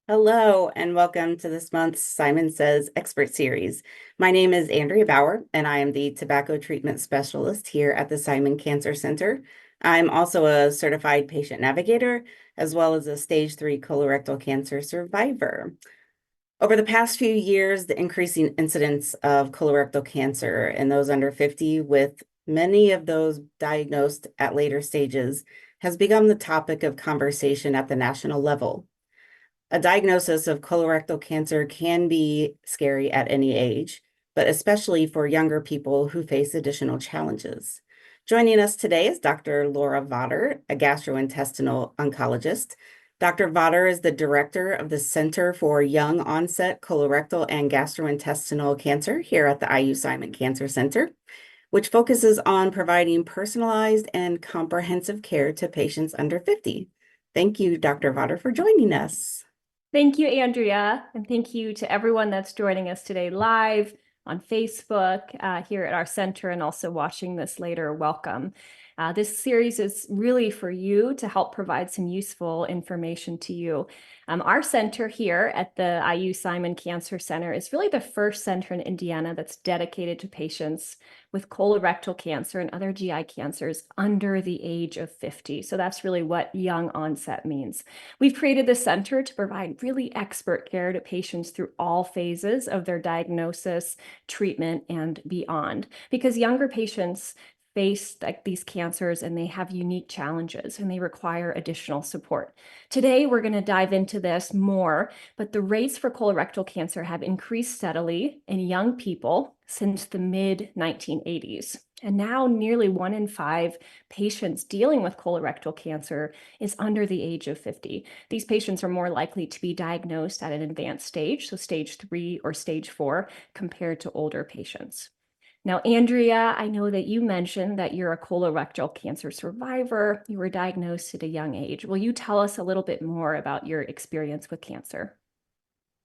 Hello, and welcome to this month's Simon Says Expert Series. My name is Andrea Bauer, and I am the tobacco treatment specialist here at the Simon Cancer Center. I'm also a certified patient navigator, as well as a stage 3 colorectal cancer survivor. Over the past few years, the increasing incidence of colorectal cancer in those under 50, with many of those diagnosed at later stages, has become the topic of conversation at the national level. A diagnosis of colorectal cancer can be scary at any age, but especially for younger people who face additional challenges. Joining us today is Dr. Laura Vater, a gastrointestinal oncologist. Dr. Vater is the director of the Center for Young-Onset Colorectal and Gastrointestinal Cancer here at the IU Simon Cancer Center, which focuses on providing personalized and comprehensive care to patients under 50. Thank you, Dr. Vater, for joining us. Thank you, Andrea, and thank you to everyone that's joining us today live on Facebook here at our center and also watching this later. Welcome. This series is really for you to help provide some useful information to you. Our center here at the IU Simon Cancer Center is really the first center in Indiana that's dedicated to patients with colorectal cancer and other GI cancers under the age of 50. So that's really what young onset means. We've created the center to provide really expert care to patients through all phases of their diagnosis, treatment, and beyond, because younger patients face these cancers and they have unique challenges and they require additional support. Today, we're going to dive into this more, but the rates for colorectal cancer have increased steadily in young people since the mid-1980s. And now nearly 1 in 5 patients dealing with colorectal cancer is under the age of 50. These patients are more likely to be diagnosed at an advanced stage, so stage 3 or stage 4, compared to older patients. Now, Andrea, I know that you mentioned that you're a colorectal cancer survivor. You were diagnosed at a young age. Will you tell us a little bit more about your experience with cancer?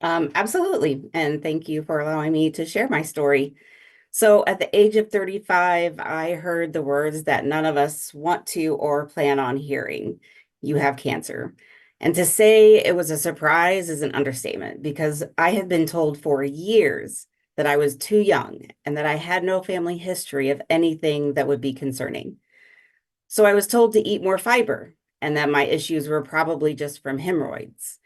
Absolutely. And thank you for allowing me to share my story. So at the age of 35, I heard the words that none of us want to or plan on hearing. You have cancer. And to say it was a surprise is an understatement because I had been told for years that I was too young and that I had no family history of anything that would be concerning. So I was told to eat more fiber and that my issues were probably just from hemorrhoids.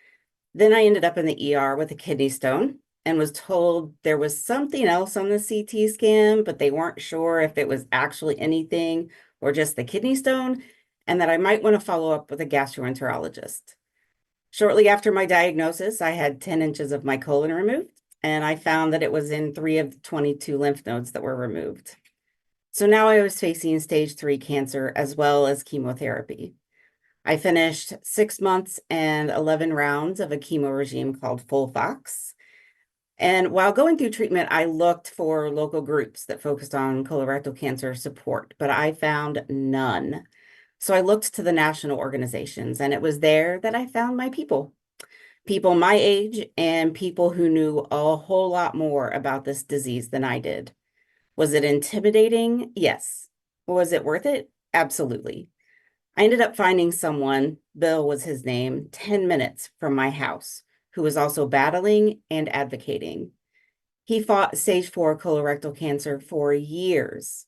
Then I ended up in the ER with a kidney stone and was told there was something else on the CT scan, but they weren't sure if it was actually anything or just the kidney stone, and that I might want to follow up with a gastroenterologist. Shortly after my diagnosis, I had 10 inches of my colon removed, and I found that it was in 3 of the 22 lymph nodes that were removed. So now I was facing stage 3 cancer as well as chemotherapy. I finished 6 months and 11 rounds of a chemo regime called FOLFOX. And while going through treatment, I looked for local groups that focused on colorectal cancer support, but I found none. So I looked to the national organizations, and it was there that I found my people my age and people who knew a whole lot more about this disease than I did. Was it intimidating? Yes. Was it worth it? Absolutely. I ended up finding someone, Bill was his name, 10 minutes from my house, who was also battling and advocating. He fought stage 4 colorectal cancer for years.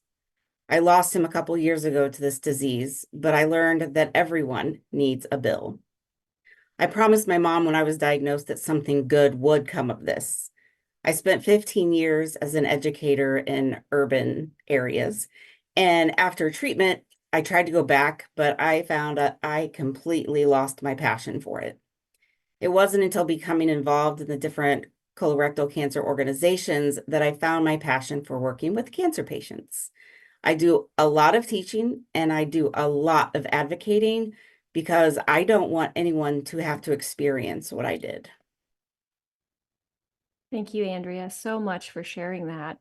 I lost him a couple years ago to this disease, but I learned that everyone needs a Bill. I promised my mom when I was diagnosed that something good would come of this. I spent 15 years as an educator in urban areas, and after treatment, I tried to go back, but I found that I completely lost my passion for it. It wasn't until becoming involved in the different colorectal cancer organizations that I found my passion for working with cancer patients. I do a lot of teaching and I do a lot of advocating because I don't want anyone to have to experience what I did. Thank you, Andrea, so much for sharing that.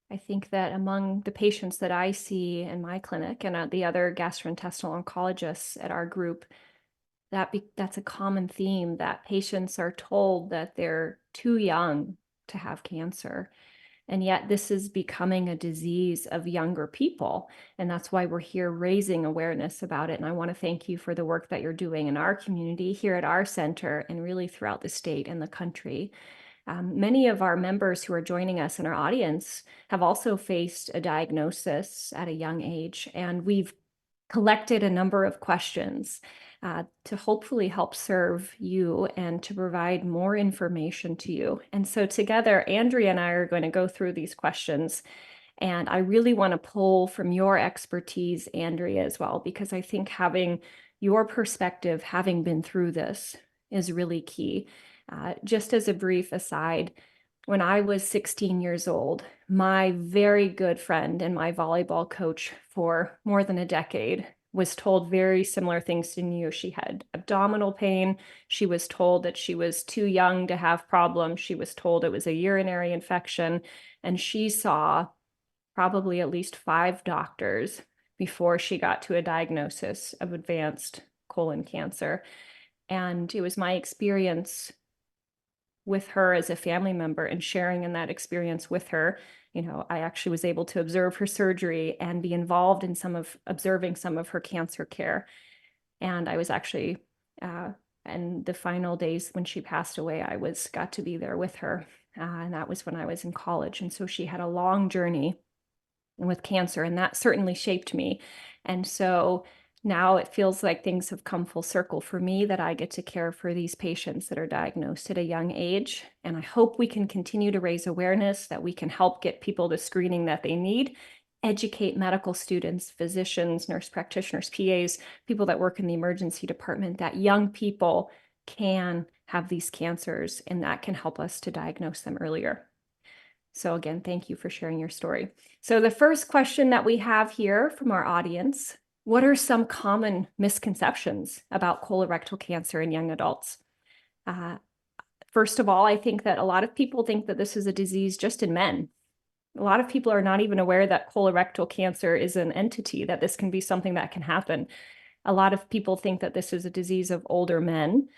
I think that among the patients that I see in my clinic and the other gastrointestinal oncologists at our group, that's a common theme, that patients are told that they're too young to have cancer. And yet this is becoming a disease of younger people. And that's why we're here raising awareness about it. And I want to thank you for the work that you're doing in our community here at our center and really throughout the state and the country. Many of our members who are joining us in our audience have also faced a diagnosis at a young age, and we've collected a number of questions to hopefully help serve you and to provide more information to you. And so together, Andrea and I are going to go through these questions. And I really want to pull from your expertise, Andrea, as well, because I think having your perspective, having been through this, is really key. Just as a brief aside, when I was 16 years old, my very good friend and my volleyball coach for more than a decade was told very similar things to you. She had abdominal pain. She was told that she was too young to have problems. She was told it was a urinary infection. And she saw probably at least 5 doctors before she got to a diagnosis of advanced colon cancer. And it was my experience with her as a family member and sharing in that experience with her. I actually was able to observe her surgery and be involved in observing some of her cancer care. And I was actually, in the final days when she passed away, got to be there with her. And that was when I was in college. And so she had a long journey with cancer, and that certainly shaped me. And so now it feels like things have come full circle for me, that I get to care for these patients that are diagnosed at a young age. And I hope we can continue to raise awareness, that we can help get people the screening that they need, educate medical students, physicians, nurse practitioners, PAs, people that work in the emergency department, that young people can have these cancers, and that can help us to diagnose them earlier. So again, thank you for sharing your story. So the first question that we have here from our audience: what are some common misconceptions about colorectal cancer in young adults? First of all, I think that a lot of people think that this is a disease just in men. A lot of people are not even aware that colorectal cancer is an entity, that this can be something that can happen. A lot of people think that this is a disease of older men,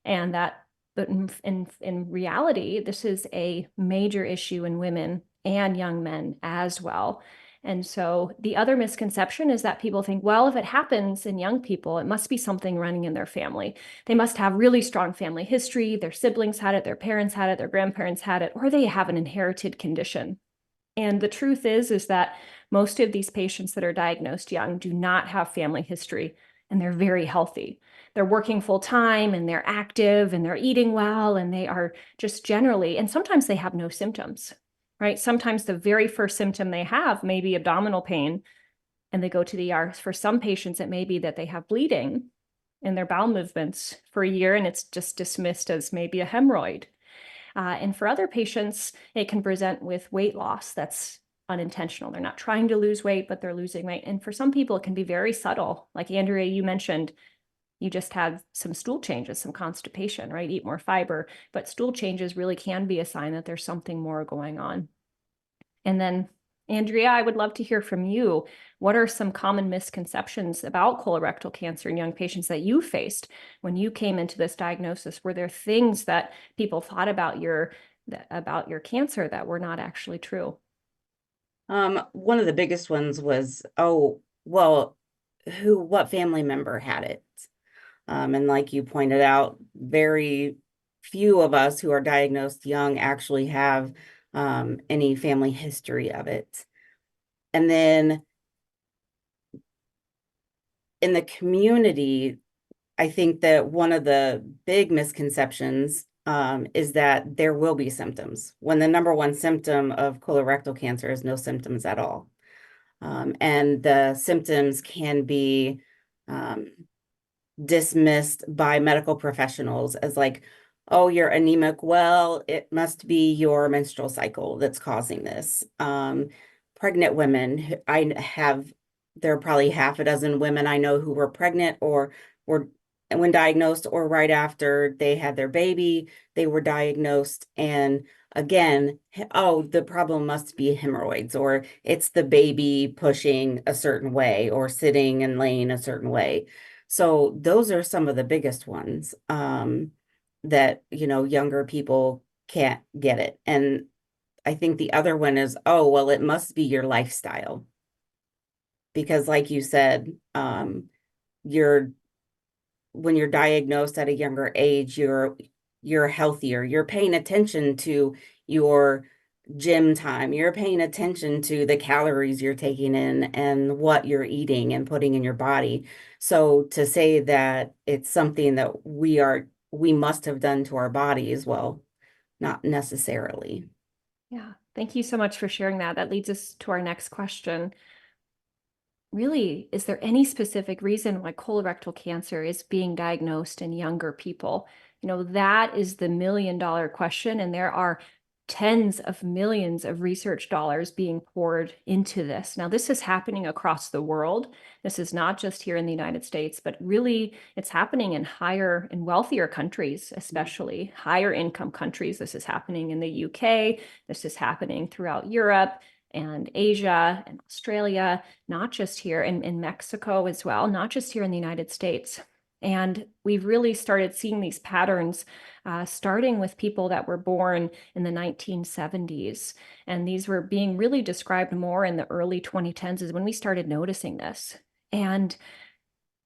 and that, but in reality, this is a major issue in women and young men as well. And so the other misconception is that people think, well, if it happens in young people, it must be something running in their family. They must have really strong family history. Their siblings had it, their parents had it, their grandparents had it, or they have an inherited condition. And the truth is that most of these patients that are diagnosed young do not have family history, and they're very healthy. They're working full time, and they're active, and they're eating well, and they are just generally, and sometimes they have no symptoms, right? Sometimes the very first symptom they have may be abdominal pain, and they go to the ER. For some patients, it may be that they have bleeding in their bowel movements for a year, and it's just dismissed as maybe a hemorrhoid. And for other patients, it can present with weight loss that's unintentional. They're not trying to lose weight, but they're losing weight. And for some people, it can be very subtle. Like Andrea, you mentioned, you just had some stool changes, some constipation, right? Eat more fiber, but stool changes really can be a sign that there's something more going on. And then, Andrea, I would love to hear from you. What are some common misconceptions about colorectal cancer in young patients that you faced when you came into this diagnosis? Were there things that people thought about your cancer that were not actually true? One of the biggest ones was, oh, well, what family member had it? And like you pointed out, very few of us who are diagnosed young actually have any family history of it. And then in the community, I think that one of the big misconceptions is that there will be symptoms, when the number one symptom of colorectal cancer is no symptoms at all. And the symptoms can be dismissed by medical professionals as like, oh, you're anemic. Well, it must be your menstrual cycle that's causing this. Pregnant women, there are probably half a dozen women I know who were pregnant or were, when diagnosed, or right after they had their baby, they were diagnosed. And again, oh, the problem must be hemorrhoids, or it's the baby pushing a certain way or sitting and laying a certain way. So those are some of the biggest ones that, younger people can't get it. And I think the other one is, oh, well, it must be your lifestyle. Because like you said, you're when you're diagnosed at a younger age, you're healthier. You're paying attention to your gym time. You're paying attention to the calories you're taking in and what you're eating and putting in your body. So to say that it's something that we must have done to our bodies, well, not necessarily. Yeah. Thank you so much for sharing that. That leads us to our next question. Really, is there any specific reason why colorectal cancer is being diagnosed in younger people? That is the million-dollar question, and there are tens of millions of research dollars being poured into this. Now, this is happening across the world. This is not just here in the United States, but really it's happening in higher and wealthier countries, especially higher income countries. This is happening in the UK. This is happening throughout Europe and Asia and Australia, not just here in Mexico as well, not just here in the United States. And we've really started seeing these patterns, starting with people that were born in the 1970s. And these were being really described more in the early 2010s is when we started noticing this. And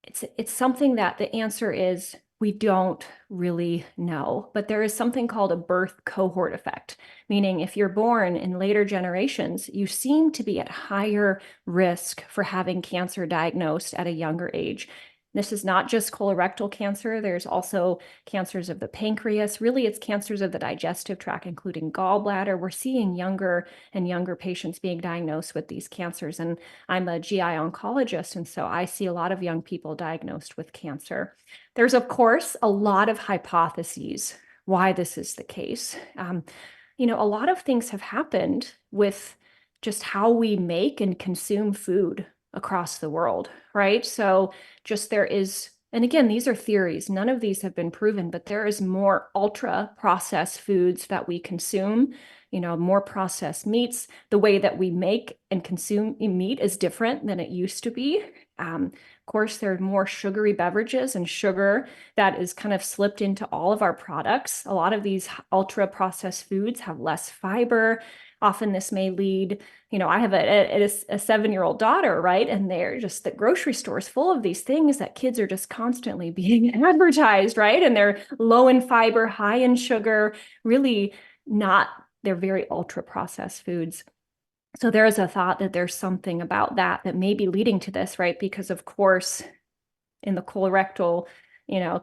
it's something that the answer is we don't really know, but there is something called a birth cohort effect, meaning if you're born in later generations, you seem to be at higher risk for having cancer diagnosed at a younger age. This is not just colorectal cancer. There's also cancers of the pancreas. Really, it's cancers of the digestive tract, including gallbladder. We're seeing younger and younger patients being diagnosed with these cancers. And I'm a GI oncologist, and so I see a lot of young people diagnosed with cancer. There's, of course, a lot of hypotheses why this is the case. A lot of things have happened with just how we make and consume food across the world, right? So just there is, and again, these are theories. None of these have been proven, but there is more ultra processed foods that we consume, more processed meats. The way that we make and consume meat is different than it used to be. Of course, there are more sugary beverages and sugar that is kind of slipped into all of our products. A lot of these ultra processed foods have less fiber. Often this may lead, I have a 7-year-old daughter, right? And they're just, the grocery store is full of these things that kids are just constantly being advertised, right? And they're low in fiber, high in sugar, really not, they're very ultra processed foods. So there is a thought that there's something about that may be leading to this, right? Because of course, in the colorectal,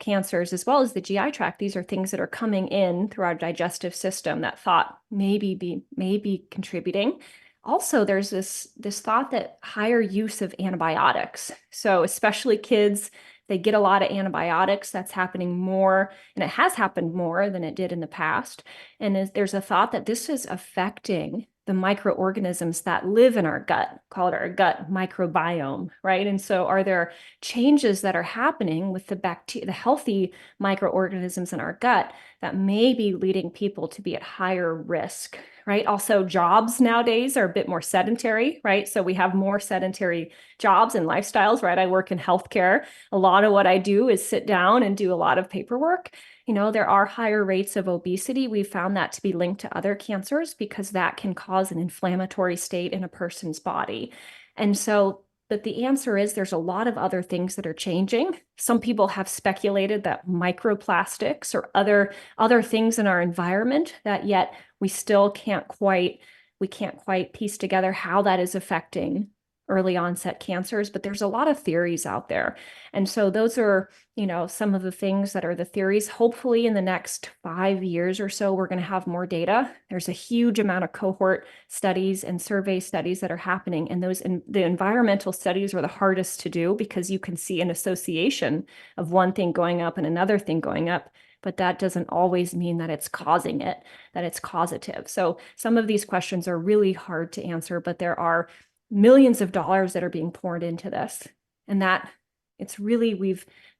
cancers, as well as the GI tract, these are things that are coming in through our digestive system that thought may be contributing. Also, there's this thought that higher use of antibiotics. So especially kids, they get a lot of antibiotics. That's happening more, and it has happened more than it did in the past. And there's a thought that this is affecting the microorganisms that live in our gut, call it our gut microbiome, right? And so are there changes that are happening with the healthy microorganisms in our gut that may be leading people to be at higher risk, right? Also, jobs nowadays are a bit more sedentary, right? So we have more sedentary jobs and lifestyles, right? I work in healthcare. A lot of what I do is sit down and do a lot of paperwork. There are higher rates of obesity. We've found that to be linked to other cancers because that can cause an inflammatory state in a person's body. And so, but the answer is there's a lot of other things that are changing. Some people have speculated that microplastics or other things in our environment that yet we still can't quite piece together how that is affecting early onset cancers, but there's a lot of theories out there. And so those are, some of the things that are the theories. Hopefully in the next 5 years or so, we're going to have more data. There's a huge amount of cohort studies and survey studies that are happening. And the environmental studies are the hardest to do because you can see an association of one thing going up and another thing going up. But that doesn't always mean that it's causing it, that it's causative. So some of these questions are really hard to answer, but there are millions of dollars that are being poured into this. And that it's really,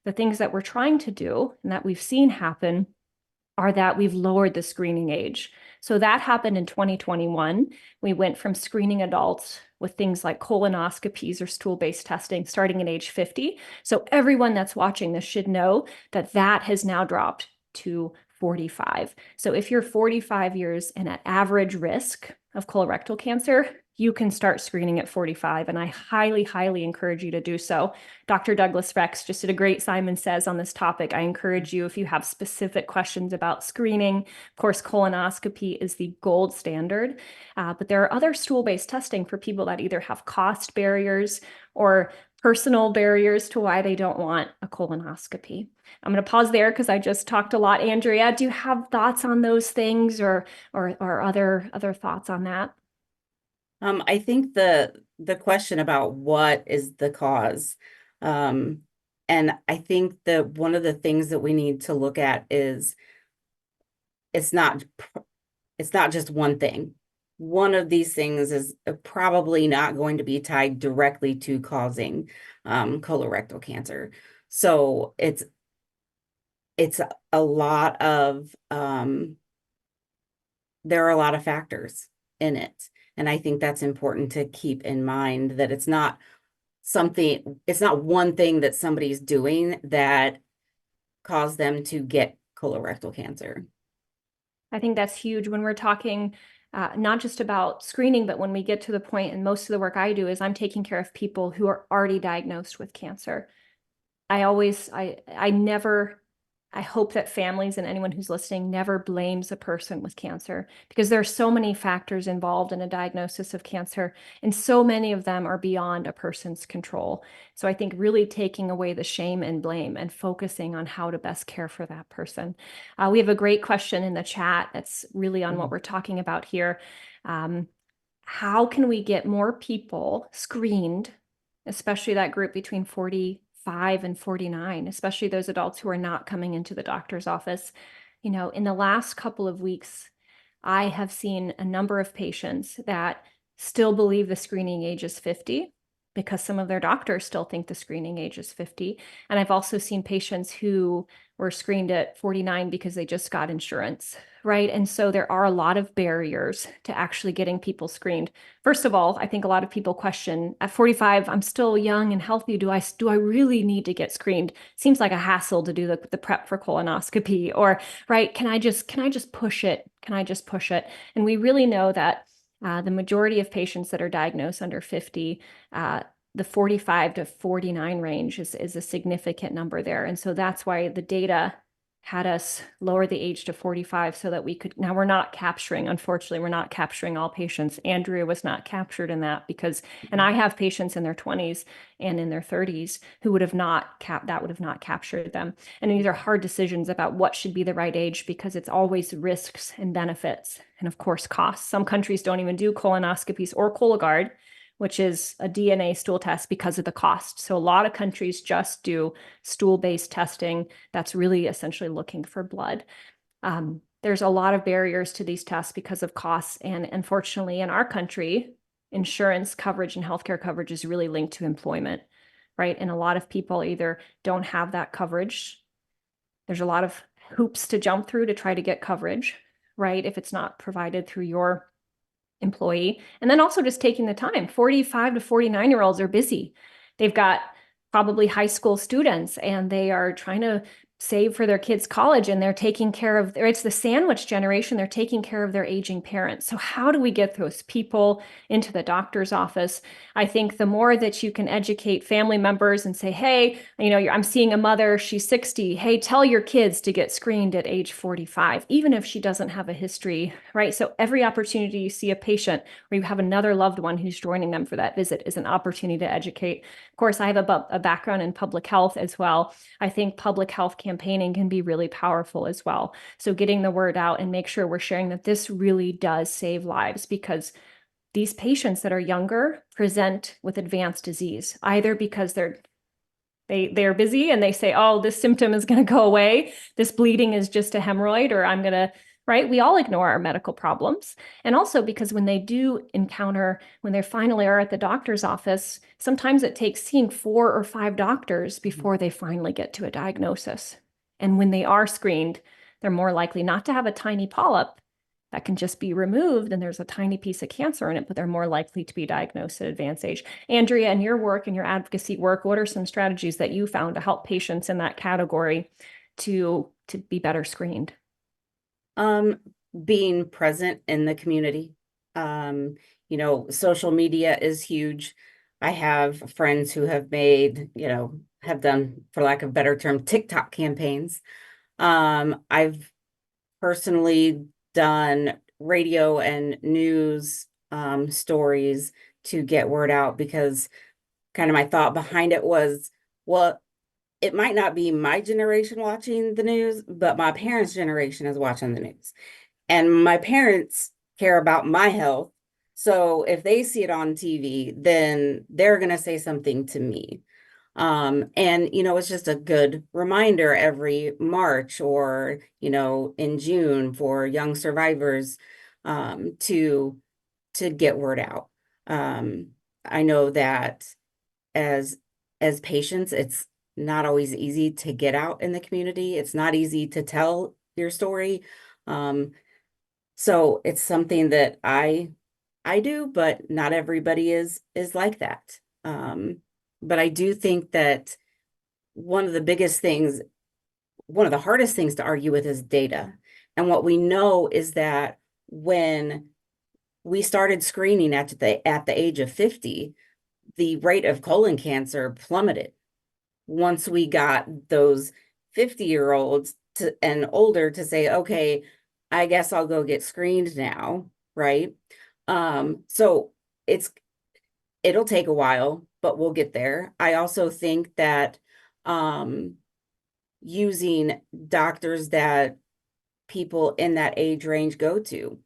the things that we're trying to do and that we've seen happen are that we've lowered the screening age. So that happened in 2021. We went from screening adults with things like colonoscopies or stool-based testing starting at age 50. So everyone that's watching this should know that that has now dropped to 45. So if you're 45 years and at average risk of colorectal cancer, you can start screening at 45. And I highly, highly encourage you to do so. Dr. Douglas Rex just did a great Simon Says on this topic. I encourage you, if you have specific questions about screening, of course, colonoscopy is the gold standard, but there are other stool-based testing for people that either have cost barriers or personal barriers to why they don't want a colonoscopy. I'm going to pause there because I just talked a lot. Andrea, do you have thoughts on those things or other thoughts on that? I think the question about what is the cause, and I think that one of the things that we need to look at is it's not it's not just one thing. One of these things is probably not going to be tied directly to causing colorectal cancer. So it's a lot of there are a lot of factors in it. And I think that's important to keep in mind, that it's not one thing that somebody's doing that caused them to get colorectal cancer. I think that's huge when we're talking not just about screening, but when we get to the point, and most of the work I do is I'm taking care of people who are already diagnosed with cancer. I hope that families and anyone who's listening never blames a person with cancer, because there are so many factors involved in a diagnosis of cancer, and so many of them are beyond a person's control. So I think really taking away the shame and blame and focusing on how to best care for that person. We have a great question in the chat that's really on what we're talking about here. How can we get more people screened, especially that group between 45 and 49, especially those adults who are not coming into the doctor's office? You know, in the last couple of weeks, I have seen a number of patients that still believe the screening age is 50 because some of their doctors still think the screening age is 50. And I've also seen patients who were screened at 49 because they just got insurance, right? And so there are a lot of barriers to actually getting people screened. First of all, I think a lot of people question, at 45, I'm still young and healthy. Do I really need to get screened? Seems like a hassle to do the prep for colonoscopy, or, right, can I just push it? Can I just push it? And we really know that the majority of patients that are diagnosed under 50, the 45 to 49 range is a significant number there. And so that's why the data had us lower the age to 45 so that we could, now we're not capturing, unfortunately, we're not capturing all patients. Andrea was not captured in that because, and I have patients in their 20s and in their 30s who would have not captured them. And these are hard decisions about what should be the right age, because it's always risks and benefits. And of course, costs. Some countries don't even do colonoscopies or Cologuard, which is a DNA stool test, because of the cost. So a lot of countries just do stool-based testing that's really essentially looking for blood. There's a lot of barriers to these tests because of costs. And unfortunately, in our country, insurance coverage and healthcare coverage is really linked to employment, right? And a lot of people either don't have that coverage. There's a lot of hoops to jump through to try to get coverage, right? If it's not provided through your employee. And then also just taking the time. 45 to 49-year-olds are busy. They've got probably high school students and they are trying to save for their kids' college, and they're taking care of, it's the sandwich generation, they're taking care of their aging parents. So how do we get those people into the doctor's office? I think the more that you can educate family members and say, hey, you know, I'm seeing a mother, she's 60. Hey, tell your kids to get screened at age 45, even if she doesn't have a history, right? So every opportunity you see a patient or you have another loved one who's joining them for that visit is an opportunity to educate. Of course, I have a background in public health as well. I think public health campaigning can be really powerful as well. So getting the word out and make sure we're sharing that this really does save lives, because these patients that are younger present with advanced disease, either because they're busy and they say, oh, this symptom is going to go away, this bleeding is just a hemorrhoid, or I'm going to, right? We all ignore our medical problems. And also because when they do encounter, when they finally are at the doctor's office, sometimes it takes seeing 4 or 5 doctors before they finally get to a diagnosis. And when they are screened, they're more likely not to have a tiny polyp that can just be removed and there's a tiny piece of cancer in it, but they're more likely to be diagnosed at advanced age. Andrea, in your work and your advocacy work, what are some strategies that you found to help patients in that category to be better screened? Um, Being present in the community. Um, Social media is huge. I have friends who have made, have done, for lack of a better term, TikTok campaigns. I've personally done radio and news stories to get word out because kind of my thought behind it was, well, it might not be my generation watching the news, but my parents' generation is watching the news. And my parents care about my health. So if they see it on TV, then they're going to say something to me. And it's just a good reminder every March or, in June for young survivors to get word out. Um, I know that as as patients, it's not always easy to get out in the community. It's not easy to tell your story. Um, so it's something that I do, but not everybody is like that. But I do think that one of the biggest things, one of the hardest things to argue with is data. And what we know is that when we started screening at the age of 50, the rate of colon cancer plummeted. Once we got those 50-year-olds to and older to say, okay, I guess I'll go get screened now, right? So it'll take a while, but we'll get there. I also think that um using doctors that people in that age range go to.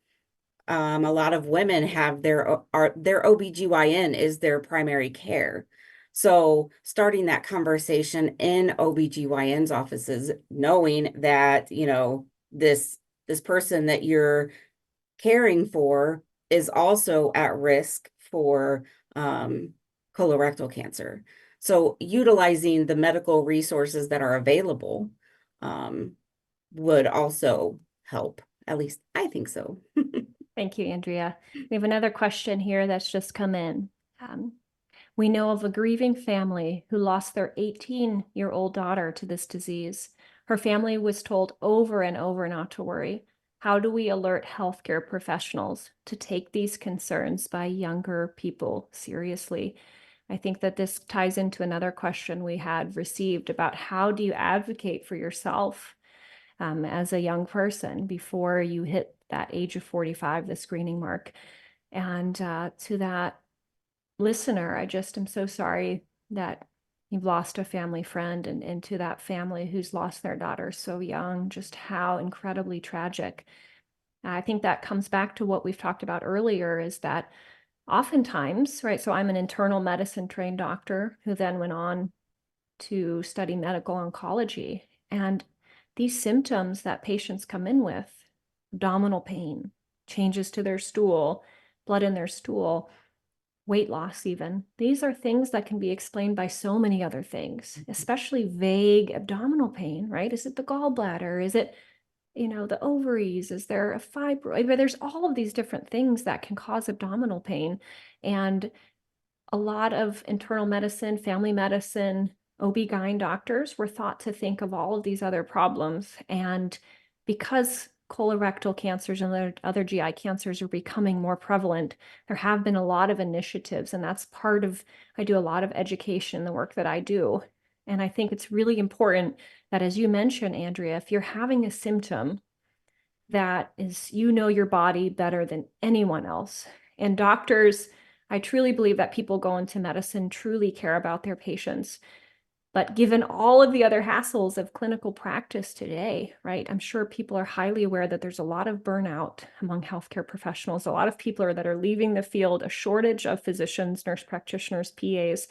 A lot of women have their OBGYN is their primary care. So starting that conversation in OBGYN's offices, knowing that, this person that you're caring for is also at risk for colorectal cancer. So utilizing the medical resources that are available um, would also help. At least I think so. Thank you, Andrea. We have another question here that's just come in. Um, we know of a grieving family who lost their 18-year-old daughter to this disease. Her family was told over and over not to worry. How do we alert healthcare professionals to take these concerns by younger people seriously? I think that this ties into another question we had received about how do you advocate for yourself as a young person before you hit that age of 45, the screening mark. And to that listener, I just am so sorry that you've lost a family friend, and to that family who's lost their daughter so young, just how incredibly tragic. I think that comes back to what we've talked about earlier, is that oftentimes, right, so I'm an internal medicine trained doctor who then went on to study medical oncology. And these symptoms that patients come in with, abdominal pain, changes to their stool, blood in their stool, weight loss even, these are things that can be explained by so many other things, especially vague abdominal pain, right? Is it the gallbladder? Is it, the ovaries? Is there a fibroid? There's all of these different things that can cause abdominal pain. And a lot of internal medicine, family medicine, OB/GYN doctors were thought to think of all of these other problems. And because colorectal cancers and other GI cancers are becoming more prevalent, there have been a lot of initiatives. And that's part of, I do a lot of education in the work that I do. And I think it's really important that, as you mentioned, Andrea, if you're having a symptom that is, your body better than anyone else. And doctors, I truly believe that people go into medicine truly care about their patients. But given all of the other hassles of clinical practice today, right, I'm sure people are highly aware that there's a lot of burnout among healthcare professionals. A lot of people that are leaving the field, a shortage of physicians, nurse practitioners, PAs,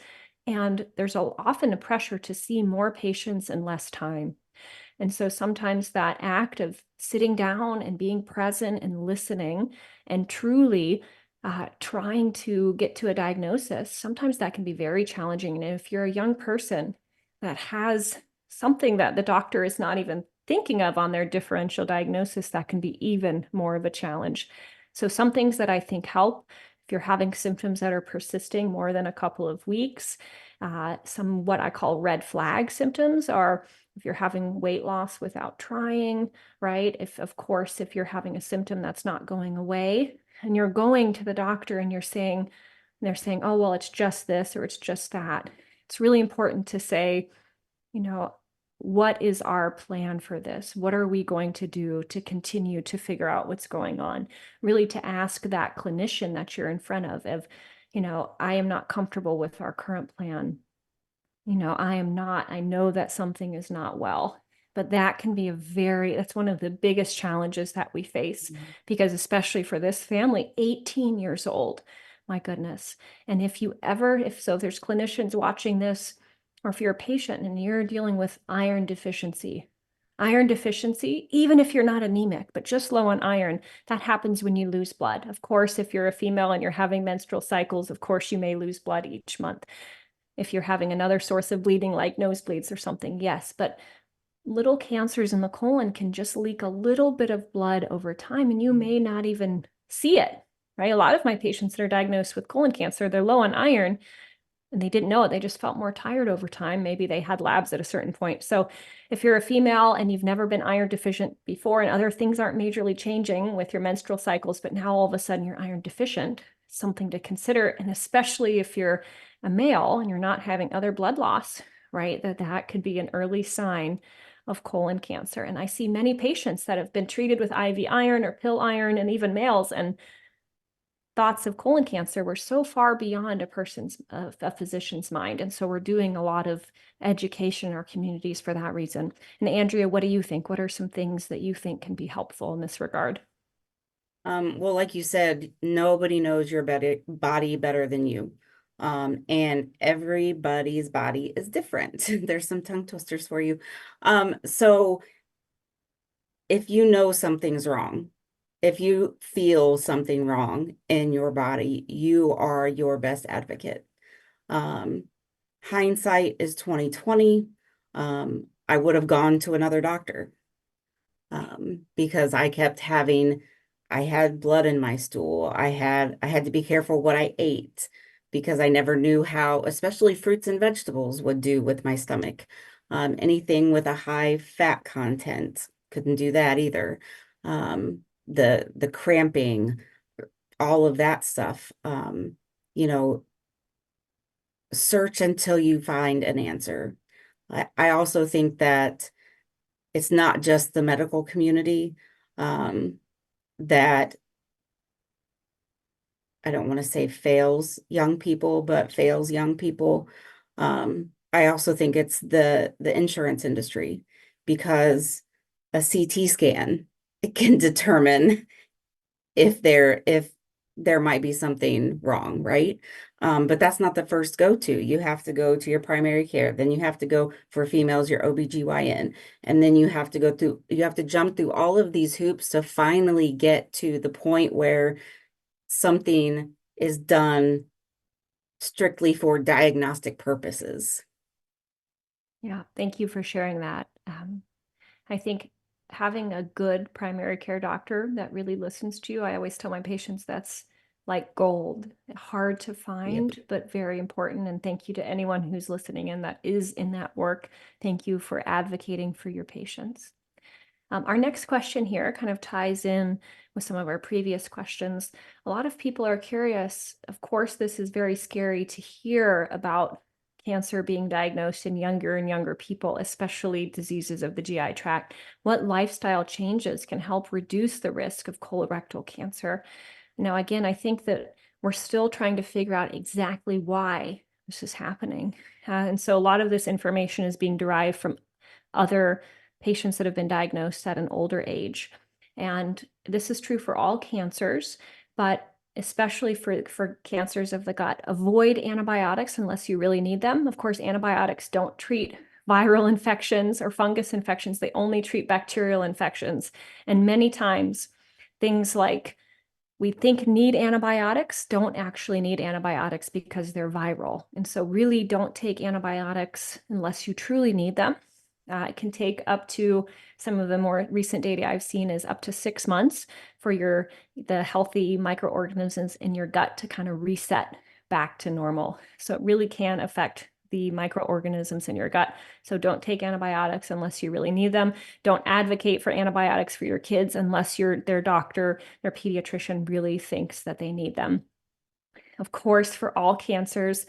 and there's often a pressure to see more patients in less time. And so sometimes that act of sitting down and being present and listening and truly trying to get to a diagnosis, sometimes that can be very challenging. And if you're a young person that has something that the doctor is not even thinking of on their differential diagnosis, that can be even more of a challenge. So some things that I think help, if you're having symptoms that are persisting more than a couple of weeks, Some what I call red flag symptoms are if you're having weight loss without trying, right? If, of course, if you're having a symptom that's not going away and you're going to the doctor and they're saying, oh, well, it's just this or it's just that. It's really important to say, you know, what is our plan for this? What are we going to do to continue to figure out what's going on? Really to ask that clinician that you're in front of, I am not comfortable with our current plan. I am not, I know that something is not well. But that can be that's one of the biggest challenges that we face because, especially for this family, 18 years old, my goodness. And if there's clinicians watching this, or if you're a patient and you're dealing with iron deficiency, even if you're not anemic, but just low on iron, that happens when you lose blood. Of course, if you're a female and you're having menstrual cycles, of course, you may lose blood each month. If you're having another source of bleeding like nosebleeds or something, yes, but little cancers in the colon can just leak a little bit of blood over time and you may not even see it, right? A lot of my patients that are diagnosed with colon cancer, they're low on iron and they didn't know it. They just felt more tired over time. Maybe they had labs at a certain point. So if you're a female and you've never been iron deficient before and other things aren't majorly changing with your menstrual cycles, but now all of a sudden you're iron deficient, something to consider. And especially if you're a male and you're not having other blood loss, right? That could be an early sign of colon cancer. And I see many patients that have been treated with IV iron or pill iron, and even males, and thoughts of colon cancer were so far beyond a physician's mind. And so we're doing a lot of education in our communities for that reason. And Andrea, what do you think? What are some things that you think can be helpful in this regard? Well, like you said, nobody knows your body better than you. And everybody's body is different. There's some tongue twisters for you. So if you know something's wrong, if you feel something wrong in your body, you are your best advocate. Um, Hindsight is 2020. I would have gone to another doctor because I had blood in my stool. I had to be careful what I ate because I never knew how, especially fruits and vegetables would do with my stomach. Anything with a high fat content, couldn't do that either. The cramping, all of that stuff. You know, search until you find an answer. I also think that it's not just the medical community that I don't want to say fails young people, but fails young people. I also think it's the insurance industry because a CT scan it can determine if there might be something wrong, right? But that's not the first go-to. You have to go to your primary care. Then you have to go for females, your OBGYN. And then you have to jump through all of these hoops to finally get to the point where something is done strictly for diagnostic purposes. Yeah, thank you for sharing that. I think having a good primary care doctor that really listens to you, I always tell my patients that's like gold, hard to Yep. find, but very important. And thank you to anyone who's listening in that is in that work. Thank you for advocating for your patients. Our next question here kind of ties in with some of our previous questions. A lot of people are curious. Of course, this is very scary to hear about cancer being diagnosed in younger and younger people, especially diseases of the GI tract. What lifestyle changes can help reduce the risk of colorectal cancer? Now, again, I think that we're still trying to figure out exactly why this is happening. And so a lot of this information is being derived from other patients that have been diagnosed at an older age. And this is true for all cancers, but especially for cancers of the gut. Avoid antibiotics unless you really need them. Of course, antibiotics don't treat viral infections or fungus infections. They only treat bacterial infections. And many times, things like we think need antibiotics don't actually need antibiotics because they're viral. And so really don't take antibiotics unless you truly need them. It can take up to, some of the more recent data I've seen is up to 6 months for the healthy microorganisms in your gut to kind of reset back to normal. So it really can affect the microorganisms in your gut. So don't take antibiotics unless you really need them. Don't advocate for antibiotics for your kids unless their doctor, their pediatrician really thinks that they need them. Of course, for all cancers,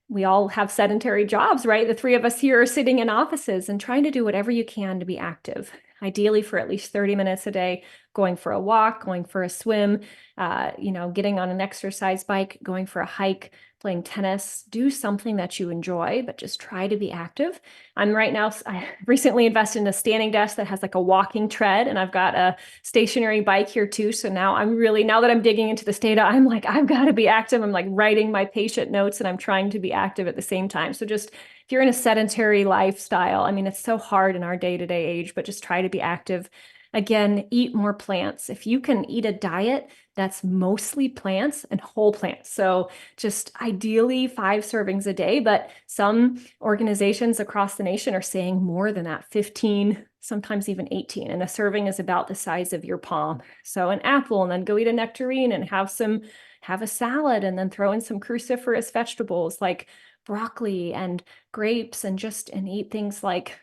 we all have sedentary jobs, right? The three of us here are sitting in offices and trying to do whatever you can to be active, ideally for at least 30 minutes a day, going for a walk, going for a swim, getting on an exercise bike, going for a hike, playing tennis. Do something that you enjoy, but just try to be active. I recently invested in a standing desk that has like a walking tread, and I've got a stationary bike here too. So now now that I'm digging into this data, I'm like, I've got to be active. I'm like writing my patient notes and I'm trying to be active at the same time. So just if you're in a sedentary lifestyle, I mean, it's so hard in our day-to-day age, but just try to be active. Again, eat more plants. If you can eat a diet that's mostly plants and whole plants. So just ideally 5 servings a day, but some organizations across the nation are saying more than that, 15, sometimes even 18. And a serving is about the size of your palm. So an apple, and then go eat a nectarine and have a salad, and then throw in some cruciferous vegetables like broccoli and grapes, and eat things like,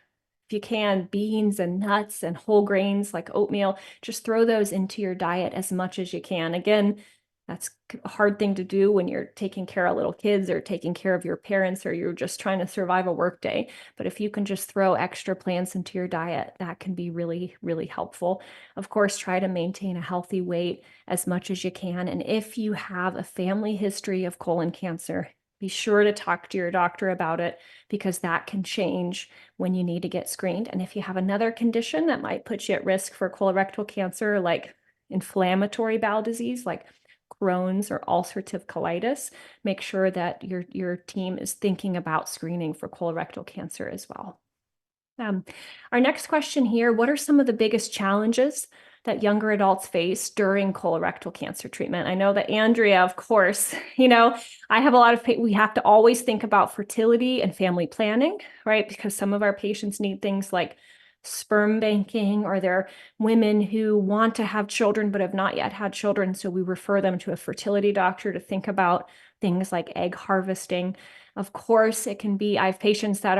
if you can, beans and nuts and whole grains like oatmeal. Just throw those into your diet as much as you can. Again, that's a hard thing to do when you're taking care of little kids or taking care of your parents, or you're just trying to survive a work day. But if you can just throw extra plants into your diet, that can be really, really helpful. Of course, try to maintain a healthy weight as much as you can. And if you have a family history of colon cancer, be sure to talk to your doctor about it, because that can change when you need to get screened. And if you have another condition that might put you at risk for colorectal cancer, like inflammatory bowel disease, like Crohn's or ulcerative colitis, make sure that your team is thinking about screening for colorectal cancer as well. Our next question here: what are some of the biggest challenges that younger adults face during colorectal cancer treatment? I know that Andrea, of course, I have a lot of, we have to always think about fertility and family planning, right? Because some of our patients need things like sperm banking, or they're women who want to have children but have not yet had children. So we refer them to a fertility doctor to think about things like egg harvesting. Of course, it can be, I have patients that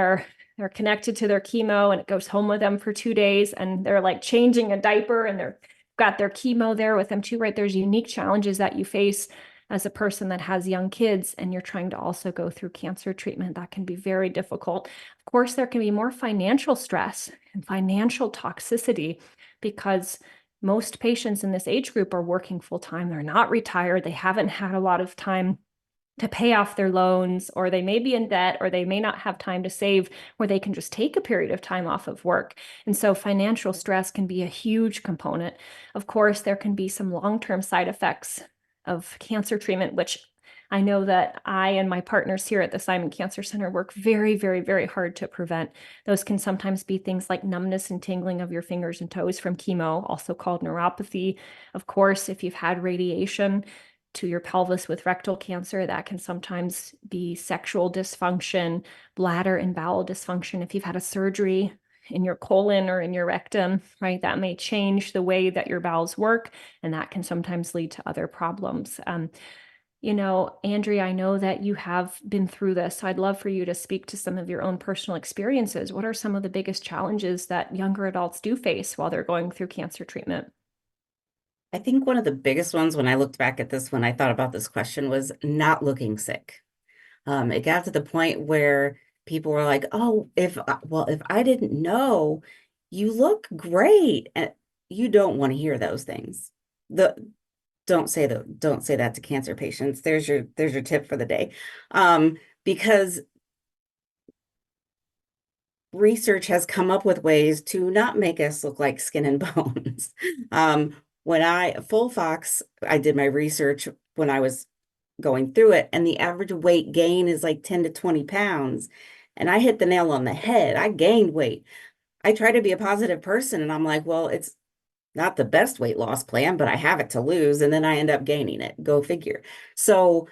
they're connected to their chemo and it goes home with them for 2 days, and they're like changing a diaper and they're got their chemo there with them too, right? There's unique challenges that you face as a person that has young kids and you're trying to also go through cancer treatment. That can be very difficult. Of course, there can be more financial stress and financial toxicity, because most patients in this age group are working full time. They're not retired. They haven't had a lot of time to pay off their loans, or they may be in debt, or they may not have time to save where they can just take a period of time off of work. And so financial stress can be a huge component. Of course, there can be some long-term side effects of cancer treatment, which I know that I and my partners here at the Simon Cancer Center work very, very, very hard to prevent. Those can sometimes be things like numbness and tingling of your fingers and toes from chemo, also called neuropathy. Of course, if you've had radiation to your pelvis with rectal cancer, that can sometimes be sexual dysfunction, bladder and bowel dysfunction. If you've had a surgery in your colon or in your rectum, right, that may change the way that your bowels work, and that can sometimes lead to other problems. Andrea, I know that you have been through this, so I'd love for you to speak to some of your own personal experiences. What are some of the biggest challenges that younger adults do face while they're going through cancer treatment? I think one of the biggest ones when I looked back at this, when I thought about this question, was not looking sick. It got to the point where people were like, "Oh, if I didn't know, you look great," and you don't want to hear those things. The don't say that to cancer patients. There's your tip for the day, because research has come up with ways to not make us look like skin and bones. When I did my research when I was going through it, and the average weight gain is like 10 to 20 pounds. And I hit the nail on the head. I gained weight. I try to be a positive person, and I'm like, well, it's not the best weight loss plan, but I have it to lose. And then I end up gaining it. Go figure. So,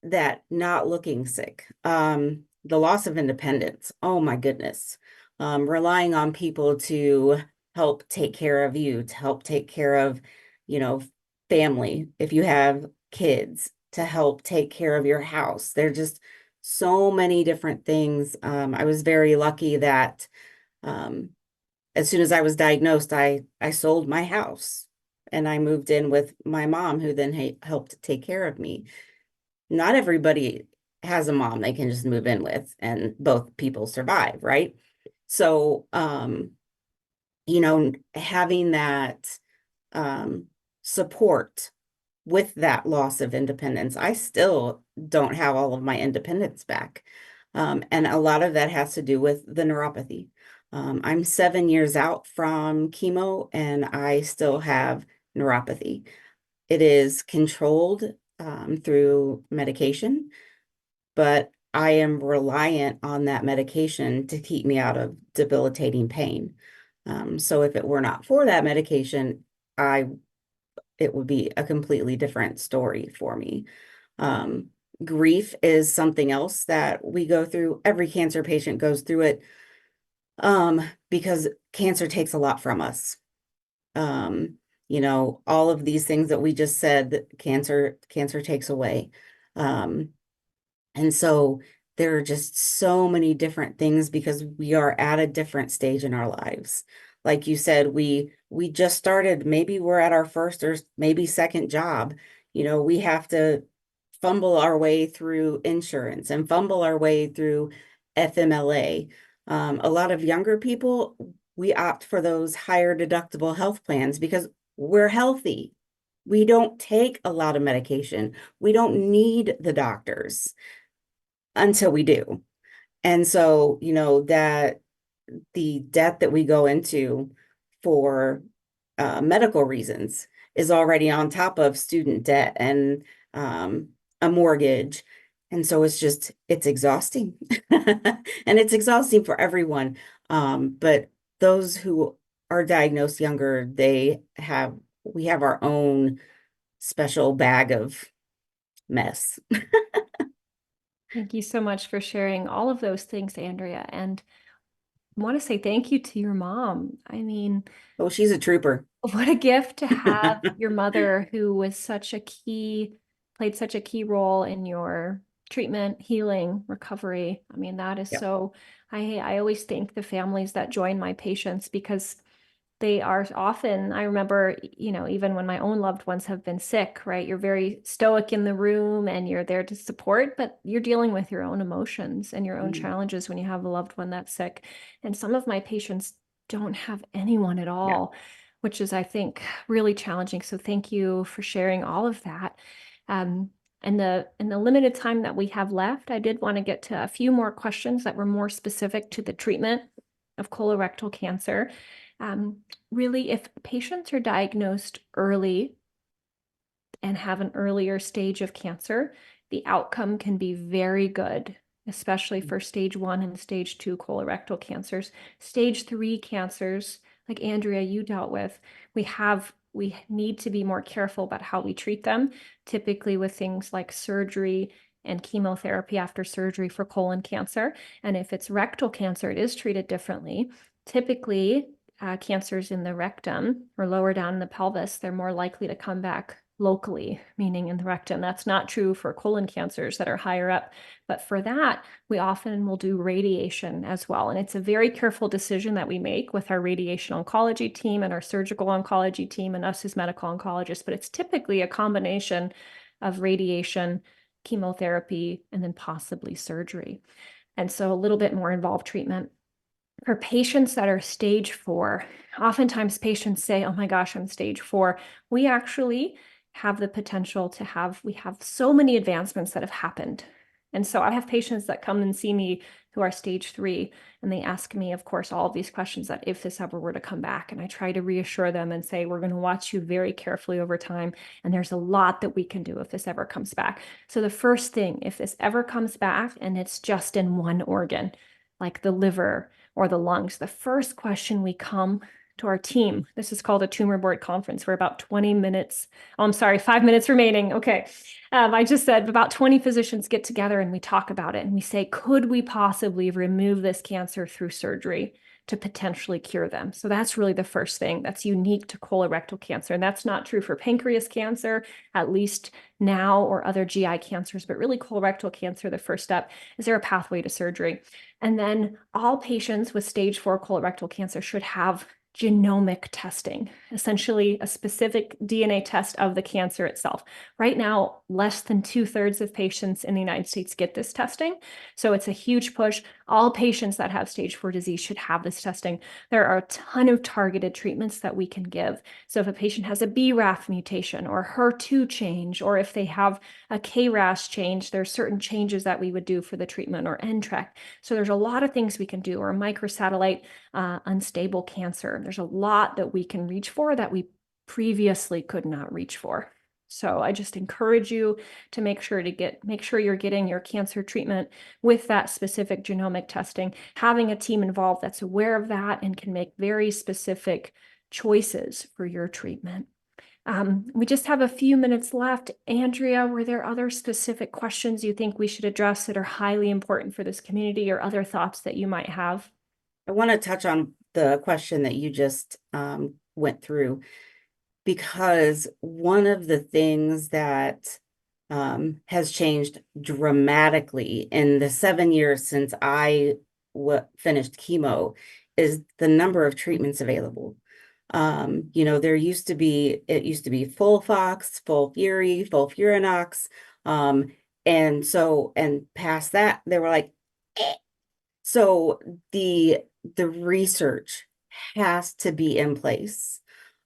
that not looking sick, the loss of independence. Oh my goodness. Relying on people to help take care of you, to help take care of, you know, family. If you have kids, to help take care of your house. There are just so many different things. I was very lucky that um, as soon as I was diagnosed, I sold my house and I moved in with my mom, who then helped take care of me. Not everybody has a mom they can just move in with, and both people survive, right? So, having that um, support with that loss of independence, I still don't have all of my independence back. And a lot of that has to do with the neuropathy. I'm 7 years out from chemo and I still have neuropathy. It is controlled through medication, but I am reliant on that medication to keep me out of debilitating pain. So if it were not for that medication, I it would be a completely different story for me. Um, Grief is something else that we go through. Every cancer patient goes through it because cancer takes a lot from us. Um, all of these things that we just said that cancer takes away. Um, and so there are just so many different things because we are at a different stage in our lives. Like you said, we just started, maybe we're at our first or maybe second job. We have to fumble our way through insurance and fumble our way through FMLA. A lot of younger people, we opt for those higher deductible health plans because we're healthy. We don't take a lot of medication. We don't need the doctors until we do. And so, that the debt that we go into for medical reasons is already on top of student debt and a mortgage. And so it's exhausting. And it's exhausting for everyone. But those who are diagnosed younger, we have our own special bag of mess. Thank you so much for sharing all of those things, Andrea. And I want to say thank you to your mom. I mean, Oh, she's a trooper. what a gift to have your mother who was played such a key role in your treatment, healing, recovery. I mean, that is Yep. so, I always thank the families that join my patients because they are often, I remember, even when my own loved ones have been sick, right? You're very stoic in the room and you're there to support, but you're dealing with your own emotions and your own Mhm. challenges when you have a loved one that's sick. And some of my patients don't have anyone at Yeah. all, which is, I think, really challenging. So thank you for sharing all of that. Um, in the limited time that we have left, I did want to get to a few more questions that were more specific to the treatment of colorectal cancer. Um, Really, if patients are diagnosed early and have an earlier stage of cancer, the outcome can be very good, especially for stage 1 and stage 2 colorectal cancers. Stage 3 cancers, like Andrea, you dealt with, we need to be more careful about how we treat them, typically with things like surgery and chemotherapy after surgery for colon cancer. And if it's rectal cancer, it is treated differently. Typically, cancers in the rectum or lower down in the pelvis, they're more likely to come back locally, meaning in the rectum. That's not true for colon cancers that are higher up. But for that, we often will do radiation as well. And it's a very careful decision that we make with our radiation oncology team and our surgical oncology team and us as medical oncologists. But it's typically a combination of radiation, chemotherapy, and then possibly surgery. And so a little bit more involved treatment. For patients that are stage 4, oftentimes patients say, oh my gosh, I'm stage 4. We actually have the potential we have so many advancements that have happened. And so I have patients that come and see me who are stage 3, and they ask me, of course, all of these questions that if this ever were to come back, and I try to reassure them and say, we're going to watch you very carefully over time. And there's a lot that we can do if this ever comes back. So the first thing, if this ever comes back and it's just in one organ, like the liver, or the lungs, the first question we come to our team. This is called a tumor board conference. We're about 20 minutes. Oh, I'm sorry, 5 minutes remaining. Okay. I just said about 20 physicians get together and we talk about it and we say, could we possibly remove this cancer through surgery to potentially cure them? So that's really the first thing that's unique to colorectal cancer. And that's not true for pancreas cancer, at least now, or other GI cancers, but really colorectal cancer, the first step is there a pathway to surgery? And then all patients with stage 4 colorectal cancer should have genomic testing, essentially a specific DNA test of the cancer itself. Right now, less than 2/3 of patients in the United States get this testing. So it's a huge push. All patients that have stage 4 disease should have this testing. There are a ton of targeted treatments that we can give. So if a patient has a BRAF mutation or HER2 change, or if they have a KRAS change, there's certain changes that we would do for the treatment, or NTRK. So there's a lot of things we can do, or a microsatellite unstable cancer. There's a lot that we can reach for that we previously could not reach for. So I just encourage you to make sure you're getting your cancer treatment with that specific genomic testing, having a team involved that's aware of that and can make very specific choices for your treatment. We just have a few minutes left. Andrea, were there other specific questions you think we should address that are highly important for this community, or other thoughts that you might have? I want to touch on the question that you just went through, because one of the things that has changed dramatically in the 7 years since I finished chemo is the number of treatments available. It used to be FOLFOX, FOLFIRI, FOLFIRINOX, and past that they were like, eh. So the research has to be in place.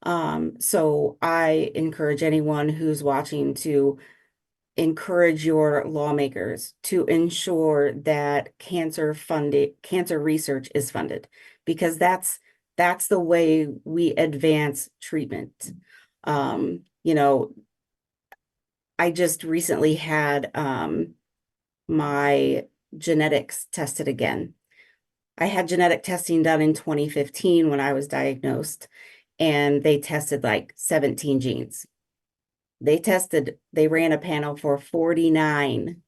So I encourage anyone who's watching to encourage your lawmakers to ensure that cancer research is funded, because that's the way we advance treatment. I just recently had my genetics tested again. I had genetic testing done in 2015 when I was diagnosed, and they tested like 17 genes. They ran a panel for 49,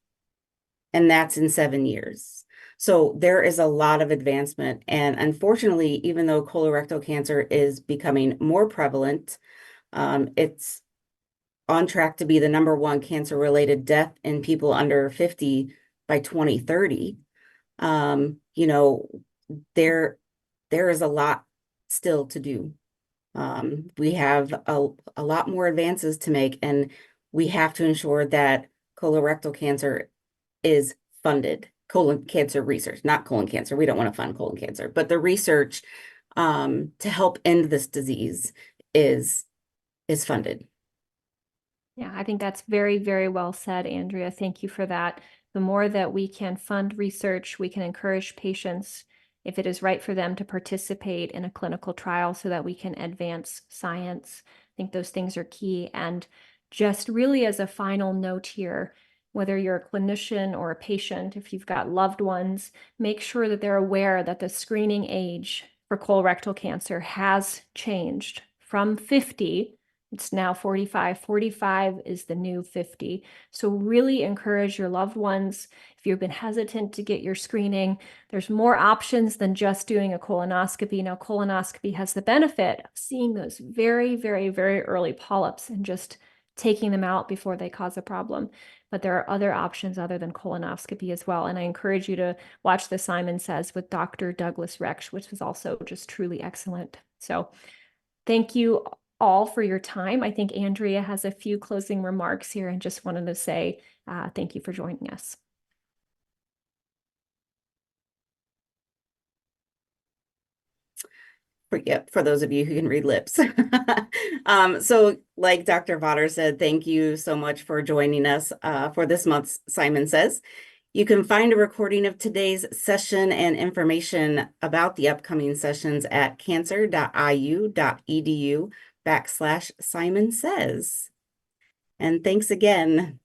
and that's in 7 years. So there is a lot of advancement. And unfortunately, even though colorectal cancer is becoming more prevalent, it's on track to be the #1 cancer-related death in people under 50 by 2030. There is a lot still to do. We have a lot more advances to make, and we have to ensure that colorectal cancer is funded. Colon cancer research, not colon cancer. We don't want to fund colon cancer, but the research to help end this disease is funded. Yeah, I think that's very, very well said, Andrea. Thank you for that. The more that we can fund research, we can encourage patients, if it is right for them, to participate in a clinical trial so that we can advance science. I think those things are key. And just really as a final note here, whether you're a clinician or a patient, if you've got loved ones, make sure that they're aware that the screening age for colorectal cancer has changed from 50. It's now 45. 45 is the new 50. So really encourage your loved ones. If you've been hesitant to get your screening, there's more options than just doing a colonoscopy. Now, colonoscopy has the benefit of seeing those very, very, very early polyps and just taking them out before they cause a problem. But there are other options other than colonoscopy as well. And I encourage you to watch the Simon Says with Dr. Douglas Rex, which was also just truly excellent. So thank you all for your time. I think Andrea has a few closing remarks here, and just wanted to say thank you for joining us. For those of you who can read lips. So like Dr. Vater said, thank you so much for joining us for this month's Simon Says. You can find a recording of today's session and information about the upcoming sessions at cancer.iu.edu/Simon Says. And thanks again.